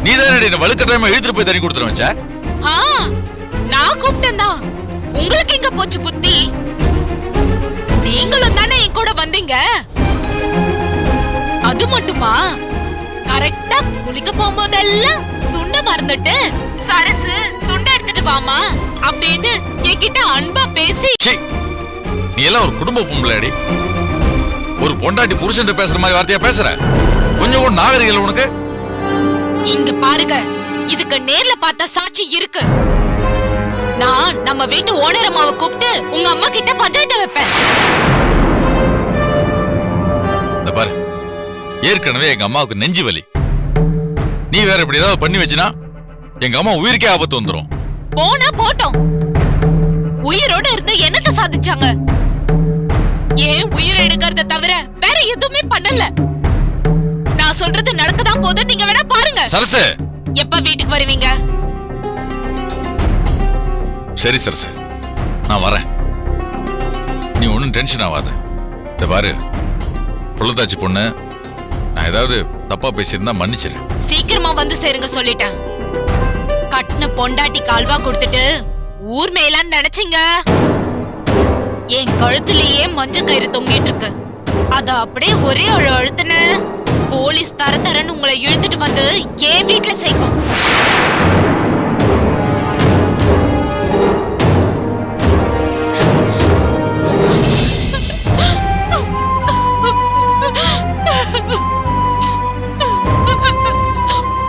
நீ தான் என்ன வலுக்கட்டாயமா இழுத்துட்டு போய் தண்ணி கொடுத்துட வச்ச. நான் கூப்பிட்டேன் தான். உங்களுக்கு எங்க போச்சு புத்தி? நீங்களும் தானே என் கூட வந்தீங்க. அது மட்டுமா, கரெக்டா குளிக்க போகும்போதெல்லாம் துண்ட மறந்துட்டு சரசு துண்ட எடுத்துட்டு வாமா அப்படின்னு என்கிட்ட அன்பா பேசி. நீ எல்லாம் ஒரு குடும்ப பொம்பளைடி. ஒரு பொண்டாட்டி புருஷன் பேசுற மாதிரி வார்த்தையா பேசுற? கொஞ்சம் கூட நாகரிகம் உனக்கு? இங்க பாருங்க, இதுக்கு நேர்ல பார்த்த சாட்சி இருக்கு. நான் நம்ம வீட்டு ஓனர் அம்மாவை கூப்பிட்டு உங்க அம்மா கிட்ட பஞ்சாயத்து வைப்பேன். பாரு, ஏற்கனவே எங்க அம்மாவுக்கு நெஞ்சு வலி. நீ வேற இப்படி ஏதாவது பண்ணி வச்சினா எங்க அம்மா உயிருக்கே ஆபத்து வந்துரும். போனா போட்டோம். உயிரோட இருந்து என்னத்த சாதிச்சாங்க? ஏன் உயிர் எடுக்கிறத தவிர வேற எதுவுமே பண்ணல. நான் சொல்றது நடக்கதான் போது. நீங்க வேணா பாருங்க. சரசு, எப்ப வீட்டுக்கு வருவீங்க? சரி சரசு, நான் வரேன். நீ ஒன்னும் டென்ஷன் ஆகாத. இந்த பாரு, புள்ளதாச்சி பொண்ணு, நான் ஏதாவது தப்பா பேசியிருந்தா மன்னிச்சிரு. சீக்கிரமா வந்து சேருங்க சொல்லிட்டேன். கட்டின பொண்டாட்டி கால்வா கொடுத்துட்டு ஊர் மேலான்னு நினைச்சீங்க. என் கழுத்துலயே மஞ்ச கயிறு தொங்கிட்டு இருக்கு. அத அப்படியே ஒரே அழுத்துன போலீஸ் தரன்னு உங்களை இழுத்துட்டு வந்து என் வீட்டுல சேர்க்கும்.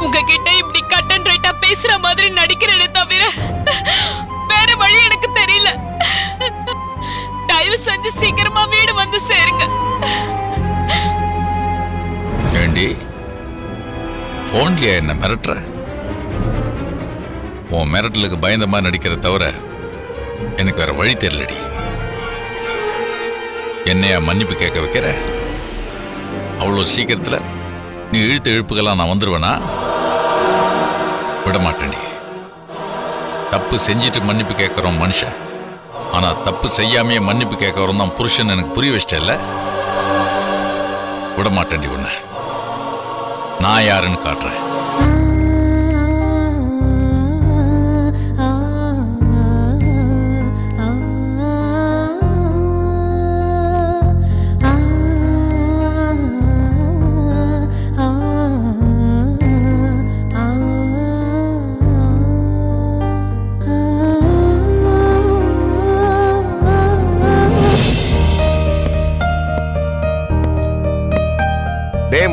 உங்ககிட்ட இப்படி கட் அண்ட் ரைட்டா பேசுற மாதிரி நடிக்கிறேனே தவிர வேற வழி எனக்கு தெரியல. தயவு செஞ்சு சீக்கிரமா வீடு வந்து சேருங்க. ஏண்டி போன்லயா என்ன மிரட்டுற? உன் மிரட்டலுக்கு பயந்த மாதிரி நடிக்கிற தவிர எனக்கு வேற வழி தெரியலடி. என்னையா மன்னிப்பு கேட்க வைக்கிற? அவ்வளோ சீக்கிரத்துல நீ இழுத்து இழுப்புக்கெல்லாம் நான் வந்துருவேனா? விட மாட்டேன்டி. தப்பு செஞ்சுட்டு மன்னிப்பு கேட்கறோம் மனுஷன். ஆனா தப்பு செய்யாமையே மன்னிப்பு கேட்கறோம் தான் புருஷன். எனக்கு புரிய வச்சிட்டல. விட மாட்டேன்டி உன்னை. நான் யாருன்னு காட்டுறேன்.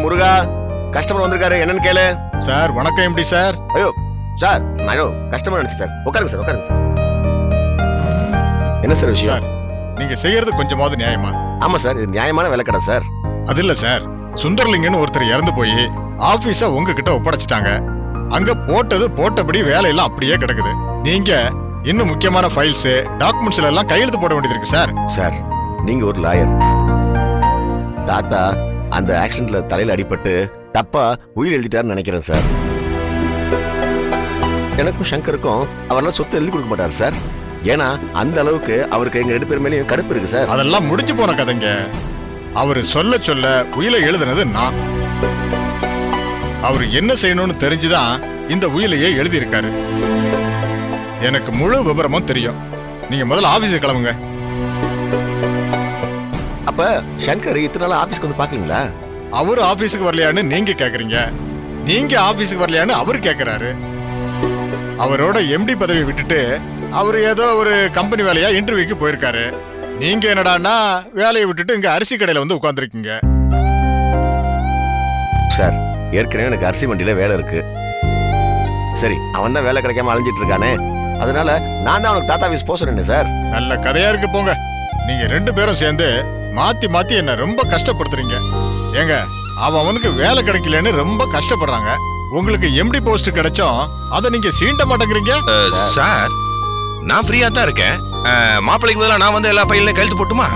முருகா, கஸ்டமர் வந்திருக்காரு, என்னன்னு கேளு. சார் வணக்கம். எப்படி சார்? ஐயோ சார், நான் கஸ்டமர் நினைச்சேன் சார். உட்காருங்க சார், உட்காருங்க சார். என்ன சார் விஷயம்? சார், நீங்க செய்யறது கொஞ்சமாவது நியாயமா? ஆமா சார், இது நியாயமான வேலை கடை சார். அது இல்ல சார், சுந்தர்லிங்கன்னு ஒருத்தர் இறந்து போய் ஆபீஸ உங்ககிட்ட ஒப்படைச்சிட்டாங்க. அங்க போட்டது போட்டபடி வேலையெல்லாம் அப்படியே கிடக்குது. நீங்க இன்னும் முக்கியமான ஃபைல்ஸ் டாக்குமெண்ட்ஸ்ல எல்லாம் கையெழுத்து போட வேண்டியது இருக்கு சார். சார், நீங்க ஒரு லாயர். தாத்தா அந்த ஆக்சிடென்ட்ல தலையில அடிபட்டு தப்பா உயிர் எழுதிட்டாருன்னு நினைக்கிறேன் சார். எனக்கும் சங்கருக்கும் அவரெல்லாம் சொத்து எழுதி கொடுக்க மாட்டார் சார். ஏன்னா அந்த அளவுக்கு அவருக்கு எங்க 2 பேர் மேலேயும் கடுப்பு இருக்கு சார். அதெல்லாம் முடிச்சு போன கதைங்க. அவரு சொல்ல சொல்ல உயிலை எழுதுனது நான். அவரு என்ன செய்யணும்னு தெரிஞ்சுதான் இந்த உயிலையே எழுதி இருக்காரு. எனக்கு முழு விவரமும் தெரியும். நீங்க முதல்ல ஆபீஸுக்கு கிளம்புங்க. அப்ப சங்கர் இத்தனை நாள் ஆபீஸ்க்கு வந்து பாக்கலீங்களா? அவரு ஆபீஸுக்கு வரலையான்னு நீங்க கேக்குறீங்க. நீங்க ஆபீஸுக்கு வரலையான்னு அவரு கேக்குறாரு. அவரோட எம்டி பதவி விட்டுட்டு அவரு ஏதோ ஒரு கம்பெனி வேலையா இன்டர்வியூக்கு போயிருக்காரு. நீங்க என்னடான்னா வேலையை விட்டுட்டு இங்க அரிசி கடையில வந்து உட்கார்ந்துருக்கீங்க. சார், ஏற்கனவே எனக்கு அரிசி மண்டியில வேலை இருக்கு. சரி, அவன் தான் வேலை கிடைக்காம அலைஞ்சிட்டு இருக்கானே, அதனால நான் தான் அவனுக்கு தாத்தா ஆபீஸ் போக சொன்னேன் சார். நல்ல கதையா இருக்கு போங்க. நீங்க 2 பேரும் சேர்ந்து மாத்தி மாத்தி என்ன ரொம்ப கஷ்டப்படுத்துறீங்க. ஏங்க, அவனுக்கு வேலை கிடைக்கலன்னு ரொம்ப கஷ்டப்படுறாங்க. உங்களுக்கு எம்டி போஸ்ட் கிடைச்சோம், அதை நீங்க சீண்ட மாட்டேங்கிறீங்க. சார், நான் ஃப்ரீயா தான் இருக்கேன். மாப்பிள்ளைக்கு பதிலா நான் வந்து எல்லா ஃபைலையும் கையெழுத்து போட்டுமா?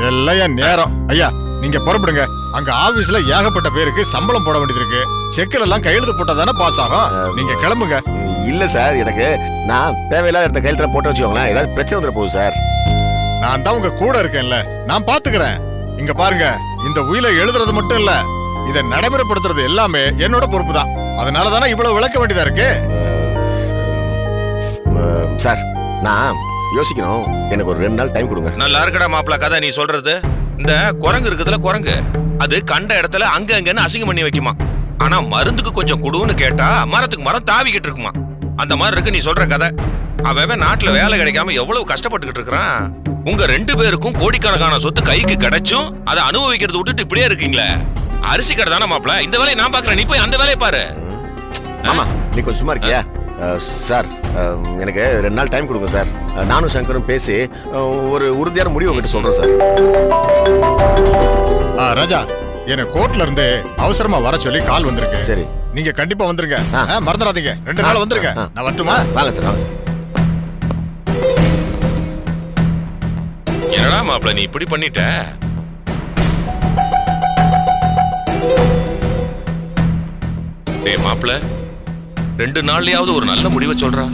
எல்லாம் என் நேரம். ஐயா, நீங்க புறப்படுங்க. அங்க ஆபீஸ்ல ஏகப்பட்ட பேருக்கு சம்பளம் போட வேண்டியது இருக்கு. செக்கில் எல்லாம் கையெழுத்து போட்டா தானே பாஸ் ஆகும். நீங்க கிளம்புங்க. இல்ல சார், எனக்கு நான் தேவையில்லாத இடத்த கையெழுத்துல போட்டு வச்சுக்கோங்களேன், ஏதாவது பிரச்சனை வந்துட போகுது சார். நான் தான் உங்க கூட இருக்கேன்ல, நான் பாத்துக்கிறேன். இங்க பாருங்க, இந்த உயிலை எழுதுறது மட்டும் இல்ல, இதை நடைமுறைப்படுத்துறது எல்லாமே என்னோட பொறுப்பு தான். அதனால தானே இவ்வளவு விளக்க வேண்டியதா இருக்கு. சார் நான் யோசிக்கணும், எனக்கு ஒரு 2 நாள் டைம் கொடுங்க. நல்லா இருக்கடா மாப்பிள கதை நீ சொல்றது. இந்த குரங்கு இருக்குதுல, குரங்கு அது கண்ட இடத்துல அங்க அங்கன்னு அசிங்கம் பண்ணி வைக்குமா. ஆனா மருந்துக்கு கொஞ்சம் குடுன்னு கேட்டா மரத்துக்கு மரம் தாவிக்கிட்டு இருக்குமா. அந்த மாதிரி இருக்கு நீ சொல்ற கதை. அவன் நாட்டுல வேலை கிடைக்காம எவ்வளவு கஷ்டப்பட்டுக்கிட்டு இருக்கிறான். உங்க 2 பேருக்கும் கோடிக்கணக்கான சொத்து கைக்கு கிடைச்சும் அதை அனுபவிக்கிறது விட்டுட்டு இப்படியே இருக்கீங்களே. அரிசி கடை தானே மாப்பிள, இந்த வேலையை நான் பாக்குறேன், நீ போய் அந்த வேலையை பாரு. ஆமா, நீ கொஞ்சம் சும்மா இருக்கியா? சார் எனக்கு 2 நாள் டைம் கொடுங்க சார். நானும் சங்கரும் பேசி ஒரு உறுதியான முடிவு உங்ககிட்ட சொல்றேன் சார். ராஜா, எனக்கு கோர்ட்ல இருந்து அவசரமா வர சொல்லி கால் வந்திருக்கு. சரி, நீங்க கண்டிப்பா வந்துருங்க. மறந்துடாதீங்க, 2 நாள் வந்துருங்க. நான் வரட்டுமா? வாங்க சார், வாங்க சார். என்னடா மாப்பிள நீ இப்படி பண்ணிட்ட? டேய் மாப்பிள, 2 நாள்லயாவது ஒரு நல்ல முடிவை சொல்றா.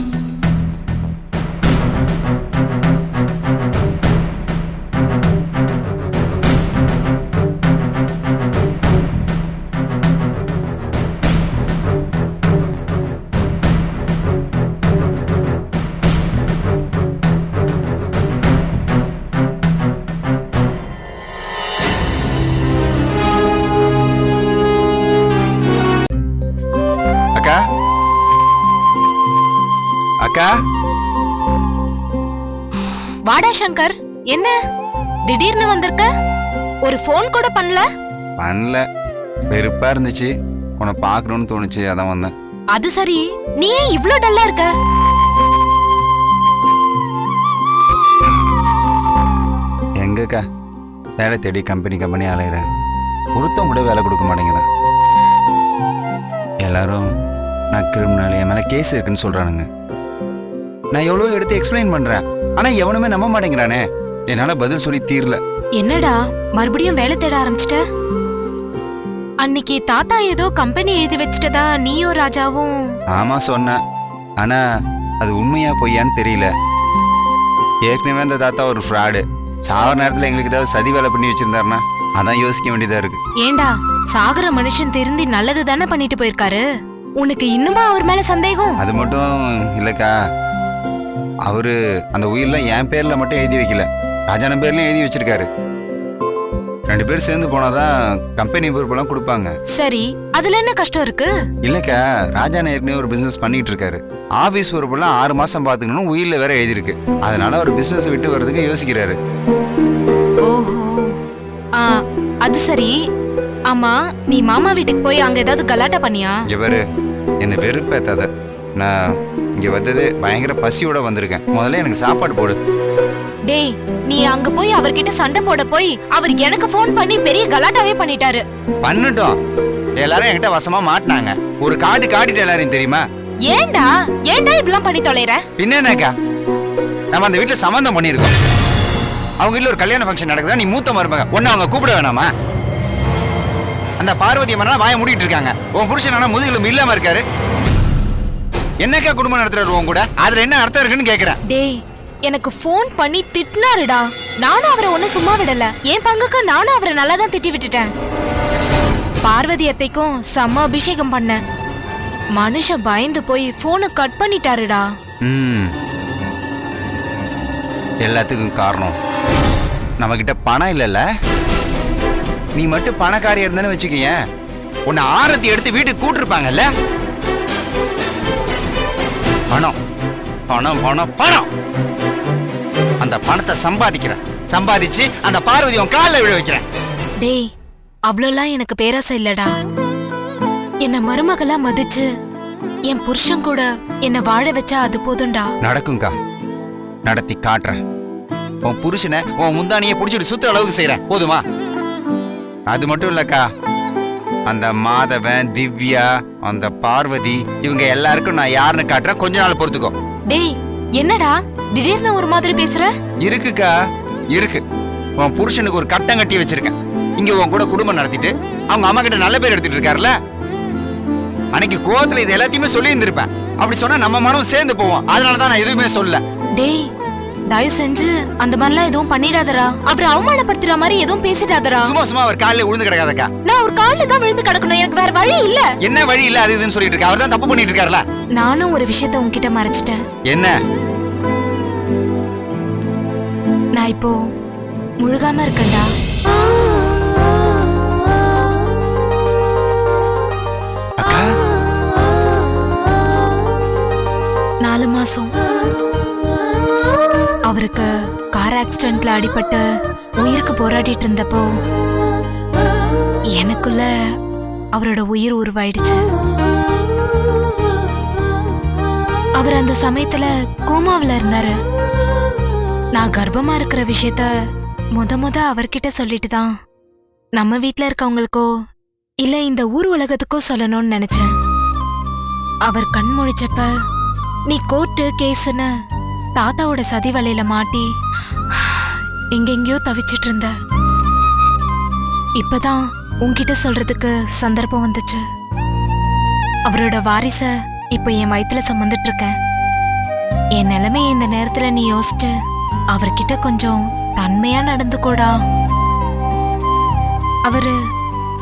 அக்கா அக்கா, வாடா சங்கர், என்ன திடீர்னு வந்திருக்க? ஒரு ஃபோன் கூட பண்ணல? பண்ணல, வெறுப்பா இருந்துச்சு, உன்னை பார்க்கணும்னு தோணுச்சு, அதான் வந்தேன். அது சரி, நீ ஏன் இவ்ளோ டல்லா இருக்க? எங்கக்கா வேலை தேடி கம்பெனி அலையிறேன், ஒருத்தன் கூட வேலை கொடுக்க மாட்டேங்கிறேன். எல்லாரும் நான் கிரிமினல், என் மேலே கேஸ் இருக்குன்னு சொல்றானுங்க. நான் எவ்வளோ எடுத்து எக்ஸ்பிளைன் பண்றேன், ஆனா எவனுமே நம்ப மாட்டேங்கிறானே. என்னால பதில் சொல்லி தீரல. என்னடா மறுபடியும் வேலை தேட ஆரம்பிச்சிட்ட? அன்னைக்கு தாத்தா ஏதோ கம்பெனி எழுதி வச்சிட்டதா நீயும் ராஜாவும். ஆமா சொன்னேன், ஆனா அது உண்மையா பொய்யான்னு தெரியல. ஏற்கனவே அந்த தாத்தா ஒரு ஃப்ராடு. சாவர நேரத்துல எங்களுக்கு ஏதாவது சதி வேலை பண்ணி வச்சிருந்தாருன்னா அதான் யோசிக்க வேண்டியதா இருக்கு. ஏண்டா, சாகுற மனுஷன் திருந்தி நல்லது தானே பண்ணிட்டு போயிருக்காரு, உனக்கு இன்னுமா அவர் மேல சந்தேகம்? அது மட்டும் இல்லக்கா, அவரு அந்த உயிரெல்லாம் என் பேர்ல மட்டும் எழுதி வைக்கல, ராஜான பேர்லயும் எழுதி வச்சிருக்காரு. 2 பேர் சேர்ந்து போனாதான் கம்பெனி பொறுப்பெல்லாம் கொடுப்பாங்க. சரி, அதுல என்ன கஷ்டம் இருக்கு? இல்லக்கா, ராஜான ஏற்கனவே ஒரு பிசினஸ் பண்ணிட்டு இருக்காரு. ஆபீஸ் பொறுப்பெல்லாம் 6 மாசம் பாத்துக்கணும் உயிரில வேற எழுதிருக்கு. அதனால அவர் பிசினஸ் விட்டு வர்றதுக்கு யோசிக்கிறாரு. ஓஹோ, அது சரி. ஆமா, நீ மாமா வீட்டுக்கு போய் அங்க ஏதாவது கலாட்டா பண்ணியா? இவரு என்ன வெறுப்பேத்தாத. நான் இங்க வந்தது பயங்கர பசியோட வந்திருக்கேன். முதல்ல எனக்கு சாப்பாடு போடு. டேய், நீ அங்க போய் அவர்கிட்ட சண்டை போட போய் அவர் எனக்கு ஃபோன் பண்ணி பெரிய கலாட்டாவே பண்ணிட்டாரு. பண்ணட்டும், எல்லாரும் என்கிட்ட வசமா மாட்டினாங்க. ஒரு காட்டிட்டு எல்லாரையும் தெரியுமா? ஏண்டா இப்படிலாம் பண்ணி தொலைற? பின்னக்கா, நம்ம அந்த வீட்டுல சம்பந்தம் பண்ணிருக்கோம். அவங்க வீட்டுல ஒரு கல்யாண ஃபங்க்ஷன் நடக்குதா, நீ மூத்த மருமக, ஒன்னு அவங்க கூப்பிட வேணாமா? அந்த பார்வதி அம்மனா வாய மூடிட்டு இருக்காங்க. உன் புருஷன் முதுகிலும் இல்லாம இருக்காரு. என்னக்கா குடும்பம் நடத்துறாரு உன் கூட? அதுல என்ன அர்த்தம் இருக்குன்னு கேக்குறேன். டேய், எனக்கு ஃபோன் பண்ணி திட்டினாருடா. நானும் அவரை ஒன்னும் சும்மா விடல. என் பங்குக்கு நானும் அவரை நல்லா தான் திட்டி விட்டுட்டேன். பார்வதி அத்தைக்கும் செம்ம அபிஷேகம் பண்ண. மனுஷன் பயந்து போய் போனை கட் பண்ணிட்டாருடா. எல்லாத்துக்கும் காரணம் நம்ம கிட்ட பணம் இல்லைல்ல. நீ மட்டும் பணக்காரியா இருந்தானே வச்சுக்கீங்க, உன்னை ஆரத்தி எடுத்து வீட்டுக்கு கூட்டிருப்பாங்கல்ல. பணம் பணம் பணம் பணம். அந்த பணத்தை சம்பாதிச்சு அந்த பார்வதி உன் காலில் விழ வைக்கிறேன். டேய், அவ்வளோலாம் எனக்கு பேராசை இல்லடா. என்ன மருமகளா மதிச்சு என் புருஷன் கூட என்ன வாழ வச்சா அது போதும்டா. நடக்கும்க்கா, நடத்தி காட்டுறேன். உன் புருஷனை உன் முந்தானியை புடிச்சிட்டு சுத்துற அளவுக்கு செய்யறேன், போதுமா? அது மட்டும் இல்லக்கா, அந்த மாதவன், திவ்யா, அந்த பார்வதி, இவங்க எல்லாருக்கும் நான் யாருன்னு காட்டுறேன். கொஞ்ச நாள் பொறுத்துக்கோ. டேய், என்னடா திடீர்னு ஒரு மாதிரி பேசுற? இருக்குக்கா, இருக்கு. உன் புருஷனுக்கு ஒரு கட்டம் கட்டி வச்சிருக்கேன். இங்க உன் கூட குடும்பம் நடத்திட்டு அவங்க அம்மா கிட்ட நல்ல பேர் எடுத்துட்டு இருக்காருல்ல. அன்னைக்கு கோவத்துல இது எல்லாத்தையுமே சொல்லி இருந்திருப்பேன். அப்படி சொன்னா நம்ம மனம் சேர்ந்து போவோம். அதனாலதான் நான் எதுவுமே சொல்ல. டேய், தயவு செஞ்சு அந்த மாதிரிலாம் எதுவும் பண்ணிடாதடா. அப்புறம் அவமானப்படுத்துற மாதிரி எதுவும் பேசிடாதடா. சும்மா சும்மா அவர் காலில் விழுந்து கிடக்காதக்கா. நான் ஒரு கால்ல தான் விழுந்து கிடக்கணும், எனக்கு வேற வழி இல்ல. என்ன வழி இல்ல அது இதுன்னு சொல்லிட்டு இருக்க. அவர் தான் தப்பு பண்ணிட்டு இருக்காருல. நானும் ஒரு விஷயத்த உன்கிட்ட மறைச்சிட்டேன். என்ன? நான் இப்போ முழுகாம இருக்கேன்டா. அக்கா 4 மாசம் அவருக்கு கார் ஆக்சிடென்ட்ல அடிபட்டு உயிருக்கு போராடிட்டு இருந்தப்போ எனக்குள்ள அவரோட உயிர் உருவாயிடுச்சு. அவர் அந்த சமயத்துல கோமாவுல இருந்தாரு. நான் கர்ப்பமா இருக்கிற விஷயத்த முத அவர்கிட்ட சொல்லிட்டு தான் நம்ம வீட்ல இருக்கவங்களுக்கோ இல்ல இந்த ஊர் உலகத்துக்கோ சொல்லணும்னு நினைச்சேன். அவர் கண் முழிச்சப்ப நீ கோர்ட்டு கேஸ்ன்னு தாத்தாவோட சதி வலையில மாட்டி எங்கெங்கயோ தவிச்சிட்டு இருந்த. இப்பதான் உன்கிட்ட சொல்றதுக்கு சந்தர்ப்பம் வந்துச்சு. அவரோட வாரிச இப்ப என் வயித்துல சுமந்துட்டு இருக்கேன். என் நிலைமைய இந்த நேரத்துல நீ யோசிச்சு அவர்கிட்ட கொஞ்சம் தன்மையா நடந்துக்கோடா. அவரு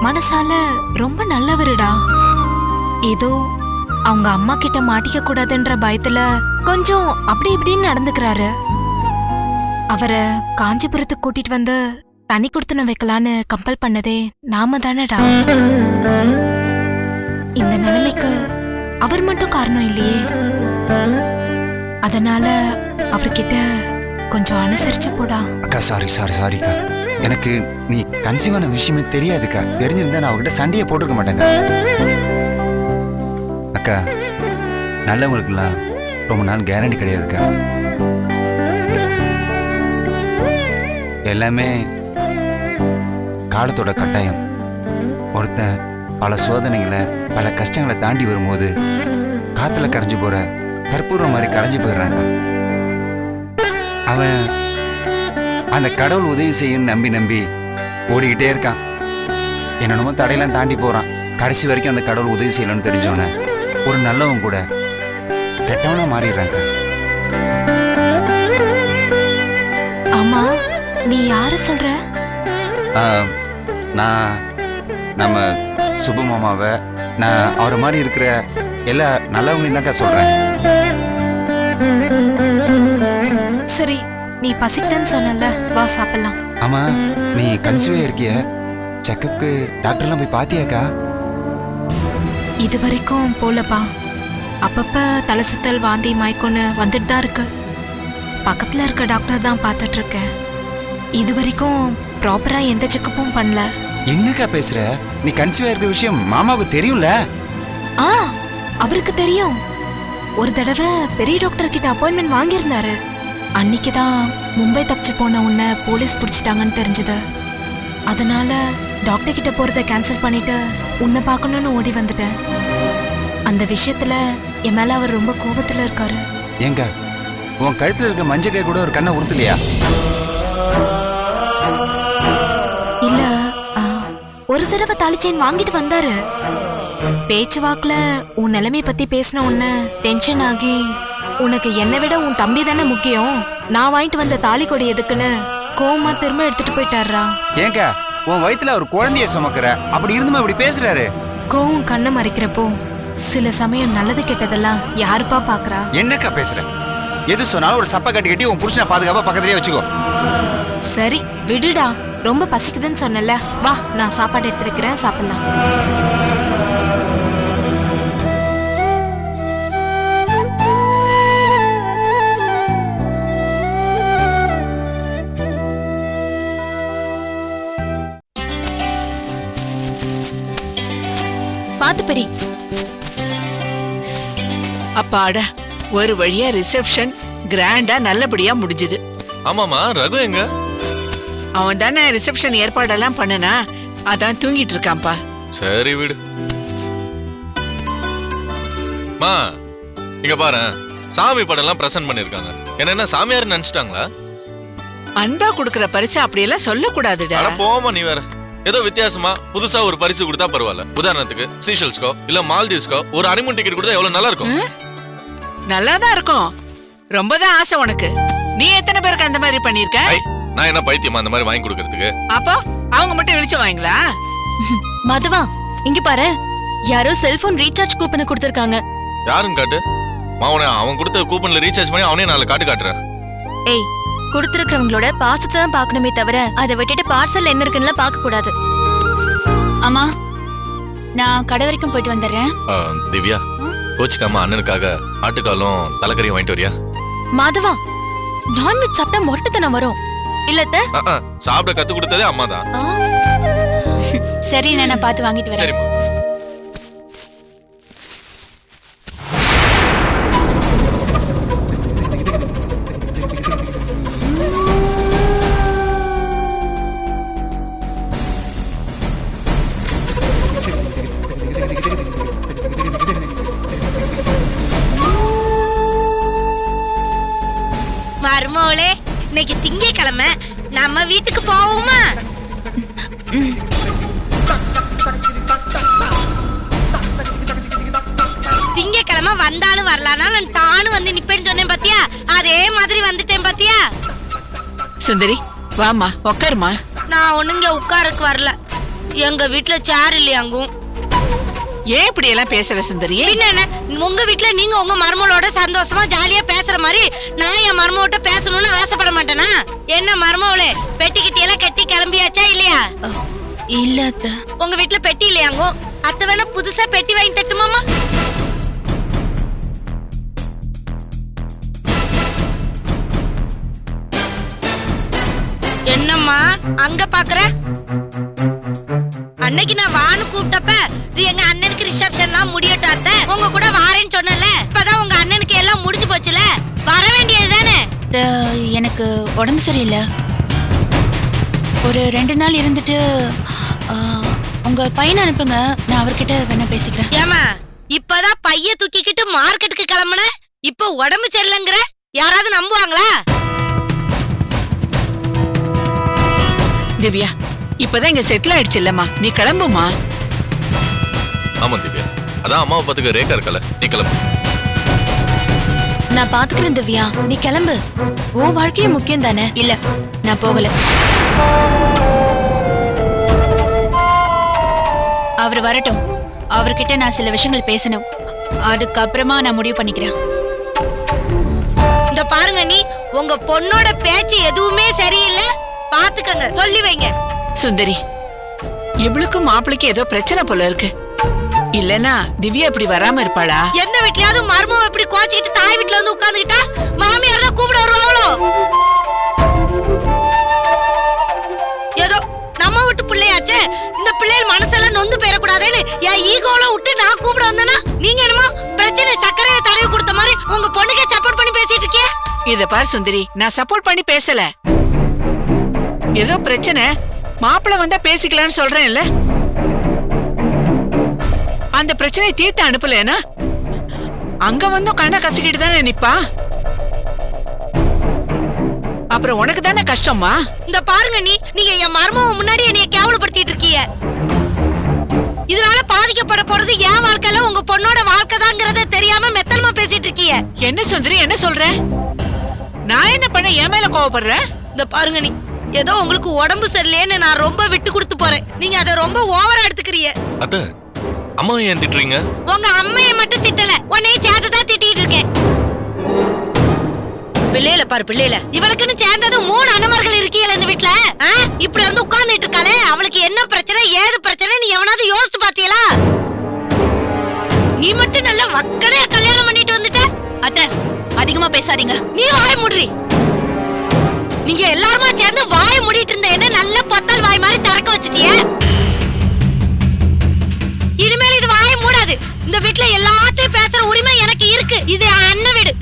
மனசால ரொம்ப நல்லவருடா. ஏதோ அவங்க அம்மா கிட்ட மாட்டிக்க கூடாதுன்ற பயத்துல கொஞ்சம் அப்படி இப்படின்னு நடந்துக்கிறாரு. அவரை காஞ்சிபுரத்துக்கு கூட்டிட்டு வந்து தனி கொடுத்துன வைக்கலான்னு கம்பல் பண்ணதே நாம தானடா. இந்த நிலைமைக்கு அவர் மட்டும் காரணம் இல்லையே. அதனால அவர்கிட்ட கொஞ்சம் அனுசரிச்சு போடா. அக்கா சாரிக்கா. எனக்கு நீ கன்சீவான விஷயமே தெரியாதுக்கா. தெரிஞ்சிருந்தா நான் அவகிட்ட சண்டையை போட்டுருக்க மாட்டேங்க. அக்கா நல்லவங்களுக்குலாம் ரொம்ப நாள் கேரண்டி கிடையாதுக்கா. எல்லாமே காலத்தோட கட்டாயம். ஒருத்தன் பல சோதனைகளை பல கஷ்டங்களை தாண்டி வரும்போது காத்துல கரைஞ்சு போற கற்பூரம் மாதிரி கரைஞ்சு போயிடுறாங்க. அவன் அந்த கடவுள் உதவி செய்யும் நம்பி ஓடிக்கிட்டே இருக்கான். என்னென்னமோ தடையெல்லாம் தாண்டி போறான். கடைசி வரைக்கும் அந்த கடவுள் உதவி செய்யலன்னு தெரிஞ்சோன்னே ஒரு நல்லவன் கூட கெட்டவனா மாறிடுறாங்க. ஆமா, நீ யார சொல்ற? நான் நம்ம சுப்பு மாமாவை, நான் அவரை மாதிரி இருக்கிற எல்லா நல்லவங்களையும் தான்க்கா சொல்றேன். சரி, நீ பசிக்குதுன்னு சொன்னல, வா சாப்பிடலாம். ஆமா, நீ கன்சீவா இருக்கிய, செக்கப்க்கு டாக்டர்லாம் போய் பாத்தியாக்கா? இது வரைக்கும் போலப்பா. அப்பப்ப தலை சுத்தல் வாந்தி மயக்கம்னு வந்துட்டு தான் இருக்கு. பக்கத்துல இருக்க டாக்டர் தான் பார்த்துட்டு இருக்கேன். இது வரைக்கும் ப்ராப்பரா எந்த செக்கப்பும் பண்ணல. என்னக்கா பேசுற? நீ கன்சீவா இருக்கிற விஷயம் மாமாவுக்கு தெரியும்ல? ஆ, அவருக்கு தெரியும். ஒரு தடவை பெரிய டாக்டர் கிட்ட அப்பாயின்மெண்ட் வாங்கியிருந்தாரு. அன்னைக்கு தான் மும்பை தப்பிச்சு போன உன்னை போலீஸ் பிடிச்சிட்டாங்கன்னு தெரிஞ்சது. அதனால டாக்டர் கிட்ட போறதை கேன்சல் பண்ணிட்டு உன்னை பார்க்கணும்னு ஓடி வந்துட்டேன். அந்த விஷயத்துல என் மேல அவர் ரொம்ப கோபத்துல இருக்காரு. ஏங்க, உன் கழுத்துல இருக்க மஞ்சள் கயிறு கூட ஒரு கண்ணை உறுத்தலையா? இல்ல, ஒரு தடவை தாலிச்சேன் வாங்கிட்டு வந்தாரு. பேச்சு வாக்குல உன் நிலைமை பத்தி பேசின உன்ன டென்ஷன் ஆகி, உனக்கு என்னை விட உன் தம்பி தானே முக்கியம், நான் வாங்கிட்டு வந்த தாலி கொடி எதுக்குன்னு கோவமா திரும்ப எடுத்துட்டு போயிட்டாரா. ஏங்க, உன் வயித்துல ஒரு குழந்தைய சுமக்கிற, அப்படி இருந்துமா இப்படி பேசுறாரு? கோவம் கண்ணை மறைக்கிறப்போ சில சமயம் நல்லது கெட்டதெல்லாம் யாருப்பா பாக்குறா? என்னக்கா பேசுற? எது சொன்னாலும் ஒரு சப்பை கட்டி கட்டி உன் புருஷனை பாதுகாப்பா பக்கத்துலயே வச்சுக்கோ. சரி விடுடா, ரொம்ப பசிக்குதுன்னு சொன்னல, வா நான் சாப்பாடு எடுத்து வைக்கிறேன், சாப்பிடலாம். பாத்துப்படி. அப்பாடா, ஒரு வழியா ரிசப்ஷன் கிராண்டா நல்லபடியா முடிஞ்சது. ஆமாமா, ரகு எங்க? அவன் தானே ரிசப்ஷன் ஏற்பாடெல்லாம் பண்ணனா, அதான் தூங்கிட்டு இருக்கான்பா. சரி விடு. மா, இங்க பாரு, சாமி படம் எல்லாம் பிரசன்ட் பண்ணிருக்காங்க. என்ன சாமியார் நினைச்சிட்டாங்களா? அன்பா குடுக்கற பரிசு அப்படியெல்லாம் சொல்லக்கூடாதுடா. அட போமா, நீ வேற ஏதோ வித்தியாசமா புதுசா ஒரு பரிசு கொடுத்தா பரவாயில்ல. உதாரணத்துக்கு சீஷல்ஸ்கோ இல்ல மால்தீவ்ஸ்கோ ஒரு ஹனிமூன் டிக்கெட் கொடுத்தா எவ்வளவு நல்லா இருக்கும். நல்லாதான் இருக்கும். ரொம்பதான் ஆசை உனக்கு. நீ எத்தனை பேருக்கு அந்த மாதிரி பண்ணிருக்க? ஐ, நான் என்ன பைத்தியமா அந்த மாதிரி வாங்கி கொடுக்கறதுக்கு? அப்போ அவங்க மட்டும் வெளிச்சம் வாங்களா? மதுவா இங்க பாரு, யாரோ செல்போன் ரீசார்ஜ் கூப்பனை கொடுத்திருக்காங்க. யாருன்னு காட்டு. மாவனே, அவன் கொடுத்த கூப்பன்ல ரீசார்ஜ் பண்ணி அவனே 4 காட்டு காட்டுறேன். ஏய், கொடுத்திருக்கிறவங்களோட பாசத்தை தான் பார்க்கணுமே தவிர அதை விட்டுட்டு பார்சல் என்ன இருக்குன்னு பார்க்க கூடாது. அம்மா, நான் கடை வரைக்கும் போயிட்டு வந்துடுறேன். திவ்யா, கோச்சிக்காம அண்ணனுக்காக ஆட்டுக்காலும் தலைக்கறியும் வாங்கிட்டு வரியா? மாதவா, நான்வெஜ் சாப்பிட்டா மொரட்டுத்தனம் வரும் இல்லத்த? சாப்பிட கத்து கொடுத்ததே அம்மா தான். சரி, நான் பார்த்து வாங்கிட்டு வரேன். சரிம்மா. மருமோளே, இன்னைக்கு திங்கட்கிழமை, நம்ம வீட்டுக்கு போவோமா? திங்கட்கிழமை வந்தாலும் வரலானா நான் தானும் வந்து நிப்பேன்னு சொன்னேன் பாத்தியா? அதே மாதிரி வந்துட்டேன் பாத்தியா? சுந்தரி, வாமா உட்காருமா. நான் ஒண்ணுங்க உட்காருக்கு வரல. எங்க வீட்டுல சேர் இல்லையாங்கும். ஏன் இப்படி எல்லாம் பேசுற சுந்தரி? பின்ன என்ன, உங்க வீட்டுல நீங்க உங்க மருமகளோட சந்தோஷமா ஜாலியா பேசுற மாதிரி நான் என் மருமகிட்ட பேசணும்னு ஆசைப்பட மாட்டேனா? என்ன மருமகளே, பெட்டிக்கிட்டி எல்லாம் கட்டி கிளம்பியாச்சா இல்லையா? இல்ல அத்த. உங்க வீட்டுல பெட்டி இல்லையாங்கோ? அத்தை வேணா புதுசா பெட்டி வாங்கி தட்டுமாமா? என்னம்மா அங்க பாக்குற? அன்னைக்கு நான் வான்னு கூப்பிட்டப்ப எங்க அண்ணனுக்கு ரிசப்ஷன்லாம் முடியட்டும் அத்தை, உங்க கூட வாரேன்னு சொன்னல. இப்பதான் உங்க அண்ணனுக்கு எல்லாம் முடிஞ்சு போச்சுல, வர வேண்டியது தானே? எனக்கு உடம்பு சரியில்லை. ஒரு 2 நாள் இருந்துட்டு உங்க பையனை அனுப்புங்க, நான் அவர்கிட்ட வேணா பேசிக்கிறேன். ஏமா, இப்பதான் பைய தூக்கிக்கிட்டு மார்க்கெட்டுக்கு கிளம்புன, இப்ப உடம்பு சரியில்லைங்கிற? யாராவது நம்புவாங்களா? திவ்யா, இப்பதான் இங்க செட்டில் ஆயிடுச்சு இல்லம்மா, நீ கிளம்புமா. ஆமா திவ்யா, அதான் அம்மாவை பார்த்துக்க ரேக்கா இருக்கல, நீ கிளம்பு. நான் பாத்துக்கிறேன் திவ்யா, நீ கிளம்பு. உன் வாழ்க்கையே முக்கியம் தானே? இல்ல, நான் போகல. அவர் வரட்டும், அவர்கிட்ட நான் சில விஷயங்கள் பேசணும். அதுக்கப்புறமா நான் முடிவு பண்ணிக்கிறேன். இந்த பாருங்க, நீ உங்க பொண்ணோட பேச்சு எதுவுமே சரியில்லை, பாத்துக்கங்க, சொல்லி வைங்க. சுந்தரி, இவளுக்கும் மாப்பிளைக்கு ஏதோ பிரச்சனை போல இருக்கு. இல்லனா திவ்யா இப்படி வராம இருப்பாளா? எந்த வீட்லயாவது மருமவ இப்படி கோச்சிக்கிட்டு தாய் வீட்டுல வந்து உட்கார்ந்துகிட்டா மாமியார் தான் கூப்பிட வருவாங்களோ? ஏதோ நம்ம வீட்டு பிள்ளையாச்சே, இந்த பிள்ளைகள் மனசெல்லாம் நொந்து போயிடக்கூடாதுன்னு என் ஈகோல விட்டு நான் கூப்பிட வந்தேனா, நீங்க என்னமோ பிரச்சனை சக்கரையை தடவி கொடுத்த மாதிரி உங்க பொண்ணுக்கே சப்போர்ட் பண்ணி பேசிட்டு இருக்கியே. இத பாரு சுந்தரி, நான் சப்போர்ட் பண்ணி பேசல. ஏதோ பிரச்சனை, மாப்பிள்ளை வந்தா பேசிக்கலாம்னு சொல்றேன் இல்ல. அந்த பிரச்சனையை தீர்த்து அனுப்பலனா அங்க வந்தும் கண்ணை கசக்கிட்டு தானே நிப்பா. அப்புறம் உனக்கு தானே கஷ்டமா? இந்த பாருங்க, நீங்க என் மருமவ முன்னாடி என்னைய கேவலப்படுத்திட்டு இருக்கீங்க. இதனால பாதிக்கப்பட போறது என் வாழ்க்கையில உங்க பொண்ணோட வாழ்க்கை தாங்கிறத தெரியாம மெத்தனமா பேசிட்டு இருக்கீங்க. என்ன சுந்தரி, என்ன சொல்ற? நான் என்ன பண்ண என் மேல கோவப்படுற? இந்த பாருங்க, ஏதோ உங்களுக்கு உடம்பு சரியில்லைன்னு நான் ரொம்ப விட்டு கொடுத்து போறேன், நீங்க அதை ரொம்ப ஓவரா எடுத்துக்கிறீங்க. அத்தை, அம்மா ஏன் திட்டுறீங்க? உங்க அம்மைய மட்டும் திட்டல, உன்னைய சேர்த்து தான் திட்டிட்டு இருக்கேன். பிள்ளையில பாரு, பிள்ளையில இவளுக்குன்னு சேர்ந்தது 3 அண்ணமார்கள் இருக்கீங்களா இந்த வீட்டுல? இப்படி வந்து உட்கார்ந்துட்டு இருக்காளே, அவளுக்கு என்ன பிரச்சனை ஏது பிரச்சனை நீ எவனாவது யோசிச்சு பாத்தியலா? நீ மட்டும் நல்ல வக்கனையா கல்யாணம் பண்ணிட்டு வந்துட்ட. அத்தை, அதிகமா பேசாதீங்க. நீ வாய் மூடுறி. நீங்க எல்லாருமா சேர்ந்து வாய் மூடிட்டு இருந்த என்ன நல்ல பொத்தல் வாய் மாதிரி திறக்க வச்சுட்டியே. இனிமேல் இது வாய் மூடாது. இந்த வீட்டுல எல்லாத்தையும் பேசுற உரிமை எனக்கு இருக்கு. இது அண்ணன் வீடு.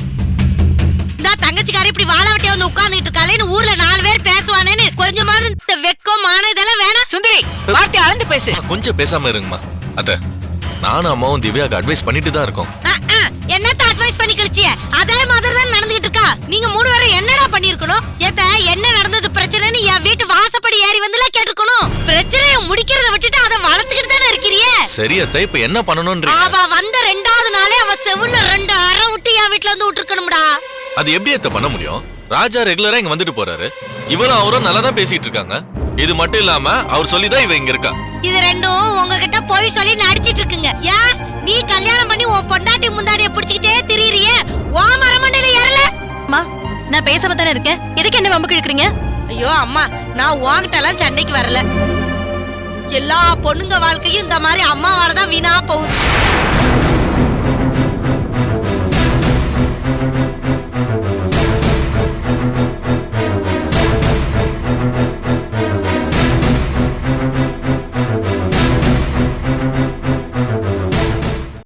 இந்த தங்கச்சிக்காரி இப்படி வாழவட்டியா வந்து உட்கார்ந்துட்டு இருக்காளேன்னு ஊர்ல 4 பேர் பேசுவானேன்னு கொஞ்சமாவது இந்த வெக்கம் மான இதெல்லாம் வேணாம். சுந்தரி, வார்த்தை அளந்து பேசு. கொஞ்சம் பேசாம இருங்கம்மா. அத்தை, நானும் அம்மாவும் திவ்யாக்கு அட்வைஸ் பண்ணிட்டு தான் இருக்கோம். என்னத்த அட்வைஸ் பண்ணி கழிச்சிய? அதே மாதிரி தான் நடந்துகிட்டு இருக்கா. நீங்க 3 பேரும் என்னடா பண்ணிருக்கணும்? என்ன நடந்தது பிரச்சனைன்னு என் வீட்டு வாசப்படி ஏறி வந்துல கேட்டுக்கணும். பிரச்சனையை முடிக்கிறத விட்டுட்டு அதை வளர்த்துக்கிட்டு தானே இருக்கிறியே. சரி அத்தை, இப்ப என்ன பண்ணணும்ன்றீங்க? அவ வந்த 2வது நாளே அவ செவுல 2 அரை விட்டு என் வீட்டுல வந்து விட்டுருக்கணும்டா. அது எப்படி அத்தை பண்ண முடியும்? ராஜா ரெகுலரா இங்க வந்துட்டு போறாரு. இவரும் அவரும் நல்லா தான் பேசிட்டு இருக்காங்க. இது மட்டும் இல்லாம அவர் சொல்லிதான் இவ இங்க இருக்கா. இது ரெண்டும் உங்ககிட்ட போய் சொல்லி நடிச்சிட்டு இருக்குங்க. ஏன் நீ கல்யாணம் பண்ணி உன் பொண்டாட்டி முந்தாடிய பிடிச்சிக்கிட்டே திரியிறியே, ஓ மரமண்டையில ஏறல? அம்மா நான் பேசாம தானே இருக்கேன், எதுக்கு என்ன வம்புக்கு இழுக்கிறீங்க? ஐயோ அம்மா, நான் உன்கிட்ட எல்லாம் சண்டைக்கு வரல. எல்லா பொண்ணுங்க வாழ்க்கையும் இந்த மாதிரி அம்மாவால தான் வீணா